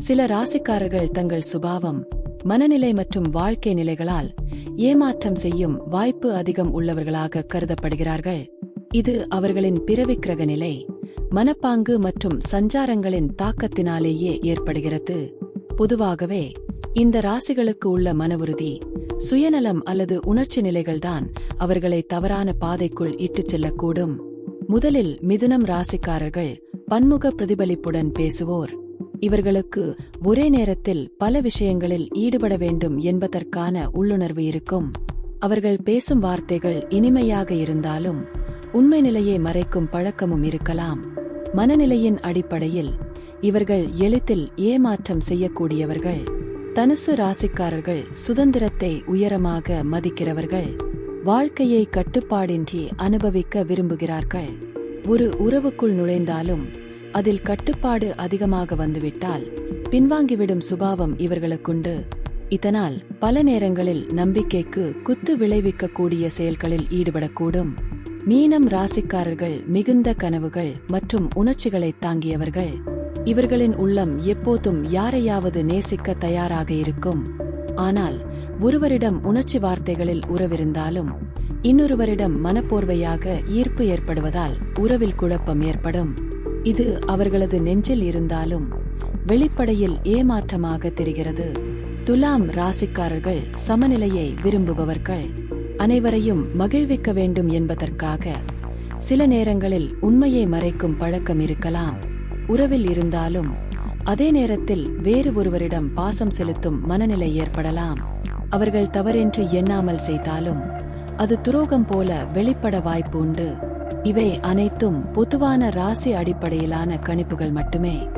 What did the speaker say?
சில ராசிக்காரர்கள் தங்கள் சுபாவம், மனநிலை மற்றும் வாழ்க்கை நிலைகளால் ஏமாற்றம் செய்யும் வாய்ப்பு அதிகம் உள்ளவர்களாக கருதப்படுகிறார்கள். இது அவர்களின் பிறவிக்கிரக நிலை, மனப்பாங்கு மற்றும் சஞ்சாரங்களின் தாக்கத்தினாலேயே ஏற்படுகிறது. பொதுவாகவே இந்த ராசிகளுக்கு உள்ள மனவுறுதி, சுயநலம் அல்லது உணர்ச்சி நிலைகள்தான் அவர்களை தவறான பாதைக்குள் இட்டுச் செல்லக்கூடும். முதலில் மிதுனம் ராசிக்காரர்கள் பன்முக பிரதிபலிப்புடன் பேசுவோர். இவர்களுக்கு ஒரே நேரத்தில் பல விஷயங்களில் ஈடுபட வேண்டும் என்பதற்கான உள்ளுணர்வு இருக்கும். அவர்கள் பேசும் வார்த்தைகள் இனிமையாக இருந்தாலும் உண்மை நிலையை மறைக்கும் பழக்கமும் இருக்கலாம். மனநிலையின் அடிப்படையில் இவர்கள் எளிதில் ஏமாற்றம் செய்யக்கூடியவர்கள். தனுசு ராசிக்காரர்கள் சுதந்திரத்தை உயரமாக மதிக்கிறவர்கள். வாழ்க்கையை கட்டுப்பாடின்றி அனுபவிக்க விரும்புகிறார்கள். ஒரு உறவுக்குள் நுழைந்தாலும் அதில் கட்டுப்பாடு அதிகமாக வந்துவிட்டால் பின்வாங்கிவிடும் சுபாவம் இவர்களுக்குண்டு. இதனால் பல நேரங்களில் நம்பிக்கைக்கு குத்து விளைவிக்கக்கூடிய செயல்களில் ஈடுபடக்கூடும். மீனம் ராசிக்காரர்கள் மிகுந்த கனவுகள் மற்றும் உணர்ச்சிகளைத் தாங்கியவர்கள். இவர்களின் உள்ளம் எப்போதும் யாரையாவது நேசிக்க தயாராக இருக்கும். ஆனால் ஒருவரிடம் உணர்ச்சி வார்த்தைகளில் உறவிருந்தாலும் இன்னொருவரிடம் மனப்போர்வையாக ஈர்ப்பு ஏற்படுவதால் உறவில் குழப்பம் ஏற்படும். இது அவர்களது நெஞ்சில் இருந்தாலும் வெளிப்படையில் ஏமாற்றமாக தெரிகிறது. துலாம் ராசிக்காரர்கள் சமநிலையை விரும்புபவர்கள். அனைவரையும் மகிழ்விக்க வேண்டும் என்பதற்காக சில நேரங்களில் உண்மையை மறைக்கும் பழக்கம் இருக்கலாம். உறவில் இருந்தாலும் அதே நேரத்தில் வேறு ஒருவரிடம் பாசம் செலுத்தும் மனநிலை ஏற்படலாம். அவர்கள் தவறென்று எண்ணாமல் செய்தாலும் அது துரோகம் போல வெளிப்பட வாய்ப்பு உண்டு. இவை அனைத்தும் பொதுவான ராசி அடிப்படையிலான கணிப்புகள் மட்டுமே.